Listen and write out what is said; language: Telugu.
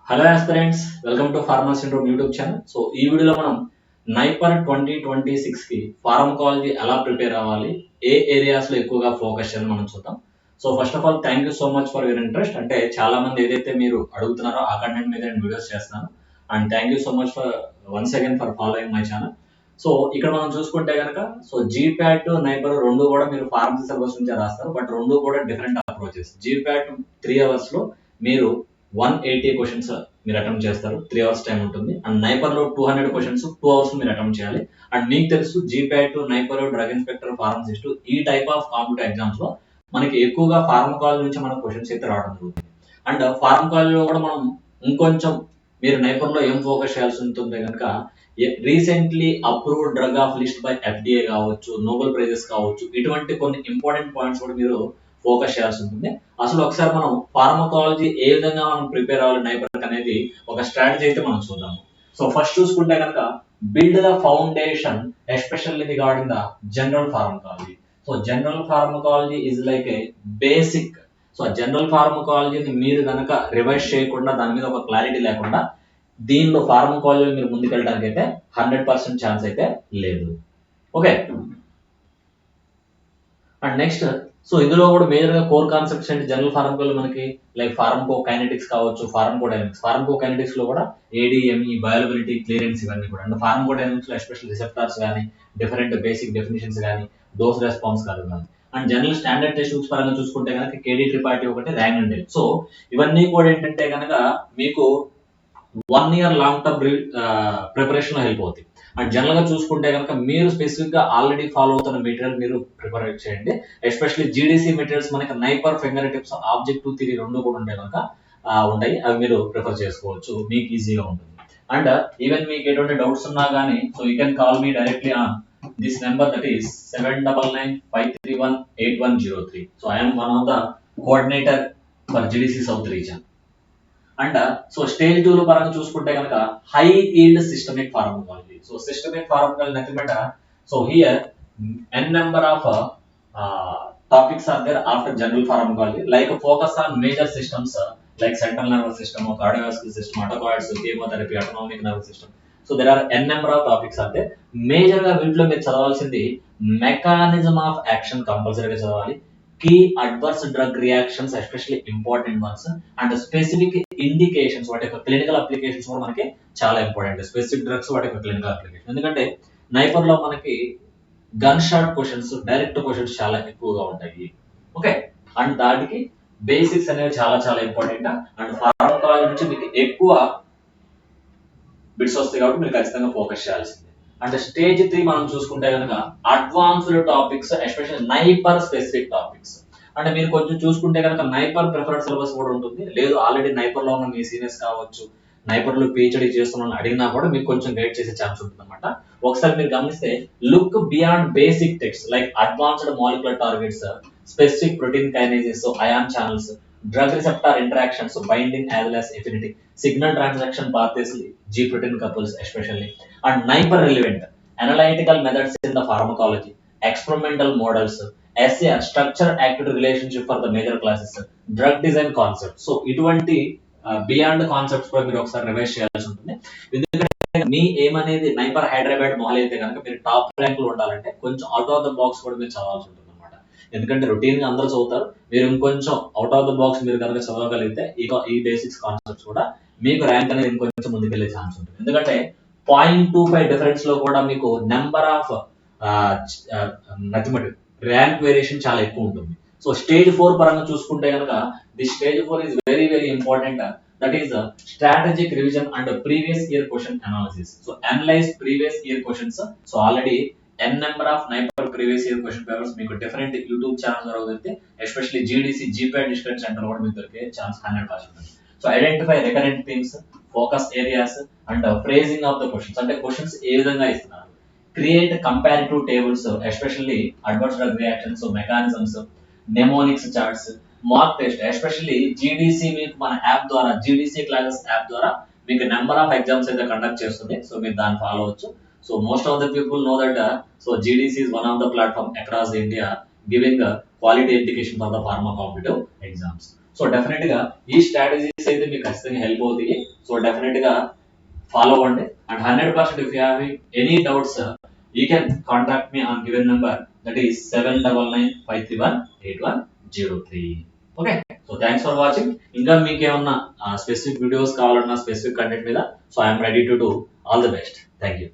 Hello aspirants, welcome to pharma syndrome YouTube channel. So ఈ వీడియోలో మనం నైపర్ 2026 కి ఫార్మకాలజీ ఎలా ప్రిపేర్ అవ్వాలి, ఏ ఏరియాస్ లో ఎక్కువగా ఫోకస్ చేయాలని మనం చూద్దాం. So first of all thank you so much for your interest. అంటే చాలా మంది ఏదైతే మీరు అడుగుతున్నారో ఆ కంటెంట్ మీద నేను వీడియోస్ చేస్తున్నాను. And thank you so much for once again for following my channel. So ఇక్కడ మనం చూసుకుంటే కనుక సో జీప్యాట్ నైపర్ రెండు కూడా మీరు ఫార్మసీ సిలబస్ నుంచి రాస్తారు, బట్ రెండు కూడా డిఫరెంట్ అప్రోచెస్. జీప్యాట్ 3 అవర్స్ లో మీరు 180 క్వశ్చన్స్ మీరు అటెంప్ట్ చేస్తారు, 3 అవర్స్ టైం ఉంటుంది. అండ్ నైపర్ లో 200 క్వశ్చన్స్ 2 అవర్స్ మీరు అటెంప్ట్ చేయాలి. అండ్ మీకు తెలుసు జీప్యాట్, నైపర్, డ్రగ్ ఇన్స్పెక్టర్, ఫార్మసిస్ట్ ఈ టైప్ ఆఫ్ కాంపిటేటివ్ ఎగ్జామ్స్ లో మనకి ఎక్కువగా ఫార్మకాలజీ నుంచి మన క్వశ్చన్స్ అయితే రావడం జరుగుతుంది. అండ్ ఫార్మకాలజీలో కూడా మనం ఇంకొంచెం మీరు నైపర్ లో ఏం ఫోకస్ చేయాల్సి ఉంటుంది కనుక recently approved drug of list by FDA కావచ్చు, నోబెల్ ప్రైజెస్ కావచ్చు, ఇటువంటి కొన్ని ఇంపార్టెంట్ పాయింట్స్ కూడా మీరు ఫోకస్ చేయాల్సి ఉంటుంది. అసలు ఒకసారి మనం ఫార్మకాలజీ ఏ విధంగా మనం ప్రిపేర్ అవ్వాలి నైపర్ అనేది ఒక స్ట్రాటజీ అయితే మనం చూద్దాము. సో ఫస్ట్ చూసుకుంటే కనుక build the foundation especially regarding the general pharmacology. So general pharmacology is like a basic. So general ఫార్మకాలజీని మీరు కనుక రివైజ్ చేయకుండా, దాని మీద ఒక క్లారిటీ లేకుండా దీనిలో ఫార్మకాలజీ మీరు ముందుకెళ్ళడానికి అయితే 100% ఛాన్స్ అయితే లేదు. ఓకే. అండ్ నెక్స్ట్ సో ఇందులో కూడా మేజర్ గా కోర్ కాన్సెప్ట్స్ ఏంటి జనరల్ ఫార్మకాలజీ మనకి, లైక్ ఫార్మకో కైనెటిక్స్ కావచ్చు, ఫార్మకోడైనమిక్స్. ఫార్మకోకైనెటిక్స్ లో కూడా ఏడిఎంఈ, బయోలబిలిటీ, క్లియరెన్స్ ఇవన్నీ కూడా. అండ్ ఫార్మకోడైనమిక్స్ లో ఎస్పెషల్ రిసెప్టార్స్ కానీ, డిఫరెంట్ బేసిక్ డెఫినేషన్స్ కానీ, డోస్ రెస్పాన్స్ కానీ. And general standard text books పరంగా చూసుకుంటే కనుక కేడీ ట్రిపార్టీ ఒకటి, ర్యాంక్ అండ్ సో ఇవన్నీ కూడా ఏంటంటే కనుక మీకు 1 ఇయర్ లాంగ్ టర్మ్ ప్రిపరేషన్ లో హెల్ప్ అవుతాయి. అండ్ జనరల్ గా చూసుకుంటే కనుక మీరు స్పెసిఫిక్ గా ఆల్రెడీ ఫాలో అవుతున్న మెటీరియల్ మీరు ప్రిపేర్ చేయండి. ఎస్పెషల్లీ జీడీసీ మెటీరియల్స్ మనకి NIPER, finger tips, objective theory రెండు కూడా ఉంటాయి కనుక ఉంటాయి, అవి మీరు ప్రిఫర్ చేసుకోవచ్చు, మీకు ఈజీగా ఉంటుంది. అండ్ ఈవెన్ మీకు ఎటువంటి డౌట్స్ ఉన్నా కానీ so you can call me directly on this number, that is 7995318103. So I'm one of the coordinator for GDC south reason. And so stage 2 లో పరంగా చూసుకుంటే కనుక high yield systemic pharmacology. So systemic pharmacology nothing but so here n number of topics are there after general pharmacology, like focus on major systems like central nervous system, cardiovascular system, autocoids, chemotherapy, autonomic nervous system. So there are n number of topics are there. Major గా వీటిలో మీరు చదవాల్సింది మెకానిజం ఆఫ్ యాక్షన్ కంపల్సరీగా చదవాలి. Key adverse drug reactions especially important ones. And specific indications, వాటి యొక్క క్లినికల్ అప్లికేషన్స్ కూడా మనకి చాలా ఇంపార్టెంట్. స్పెసిఫిక్ డ్రగ్స్, వాటి యొక్క క్లినికల్ అప్లికేషన్. ఎందుకంటే నైపర్ లో మనకి gun shot questions, direct questions చాలా ఎక్కువగా ఉంటాయి. ఓకే. అండ్ దానికి బేసిక్స్ అనేవి చాలా చాలా ఇంపార్టెంట్. అండ్ ఫార్మకాలజీ నుంచి మీకు ఎక్కువ బిట్స్ వస్తాయి కాబట్టి మీరు ఖచ్చితంగా ఫోకస్ చేయాల్సింది. అండ్ స్టేజ్ 3 మనం చూసుకుంటే కనుక advanced topics, especially NIPER specific topics. అంటే మీరు కొంచెం చూసుకుంటే కనుక నైపర్ ప్రిఫర్డ్ సిలబస్ కూడా ఉంటుంది. లేదు ఆల్రెడీ నైపర్ లో ఉన్న మీ సీనియర్స్ కావచ్చు, నైపర్ లో పిహెచ్డి చేస్తున్న అడిగినా కూడా మీకు కొంచెం గైడ్ చేసే ఛాన్స్ ఉంటుంది అనమాట. ఒకసారి మీరు గమనిస్తే look beyond basic text like advanced molecular targets, specific protein kinases, ion channels, drug receptor interactions, binding as well as affinity, signal transaction pathways, G protein couples especially, and neighbor relevant analytical methods in the pharmacology, experimental models, SAR structure activity relationship for the major classes, drug design concepts. So ఇటువంటి బియాండ్ కాన్సెప్ట్స్ కూడా మీరు ఒకసారి రివైజ్ చేయాల్సి ఉంటుంది. ఎందుకంటే మీ ఏమనేది నైపర్ హైదరాబాద్ మాల్ అయితే కనుక మీరు టాప్ ర్యాంక్ లో ఉండాలంటే కొంచెం అవుట్ ఆఫ్ ద బాక్స్ కూడా మీరు చదవాల్సి ఉంటుంది అనమాట. ఎందుకంటే రొటీన్ గా అందరూ చదువుతారు, మీరు ఇంకొంచెం అవుట్ ఆఫ్ ద బాక్స్ మీరు కనుక చదవగలిగితే ఈ బేసిక్స్ కాన్సెప్ట్స్ కూడా మీకు ర్యాంక్ అనేది ఇంకొంచెం ముందుకెళ్లే ఛాన్స్ ఉంటుంది. ఎందుకంటే 0.25 డిఫరెన్స్ లో కూడా మీకు నెంబర్ ఆఫ్ ర్యాంక్ వేరియేషన్ చాలా ఎక్కువ ఉంటుంది. సో స్టేజ్ 4 పరంగా చూసుకుంటే కనుక the stage 4 is very very important. That is strategic revision and previous year question analysis. So analyse previous year questions. So already n number of NIPER previous year question papers మీకు డిఫరెంట్ యూట్యూబ్ ఛానల్ దొరికితే, especially GDC, GPAT discussion centre కూడా మీకు దొరికే chance 100%. So identify recurrent themes, focus areas and phrasing of the questions. అంటే క్వశ్చన్స్ ఏ విధంగా ఇస్తున్నారు. Create comparative tables, especially adverse drug reactions, mechanisms, mnemonics charts, mark test. Especially GDC మీకు మన యాప్ ద్వారా, జీడీసీ క్లాసెస్ యాప్ ద్వారా మీకు నెంబర్ ఆఫ్ ఎగ్జామ్స్ అయితే కండక్ట్ చేస్తుంది. సో మీరు దాన్ని ఫాలో అవచ్చు. So most of the people know that so GDC is one of the platform across India giving quality education for the pharma competitive exams. So definite గా ఈ స్ట్రాటజీస్ అయితే మీకు ఖచ్చితంగా హెల్ప్ అవుతాయి. సో డెఫినెట్ గా ఫాలో అవ్వండి. And 100% if you have any doubts, you can contact me on given number, that is 7995318103. Okay, so thanks for watching. ఇంకా మీకు ఏమన్నా స్పెసిఫిక్ వీడియోస్ కావాలన్నా స్పెసిఫిక్ కంటెంట్ మీద, so I'm ready to do. All the best. Thank you.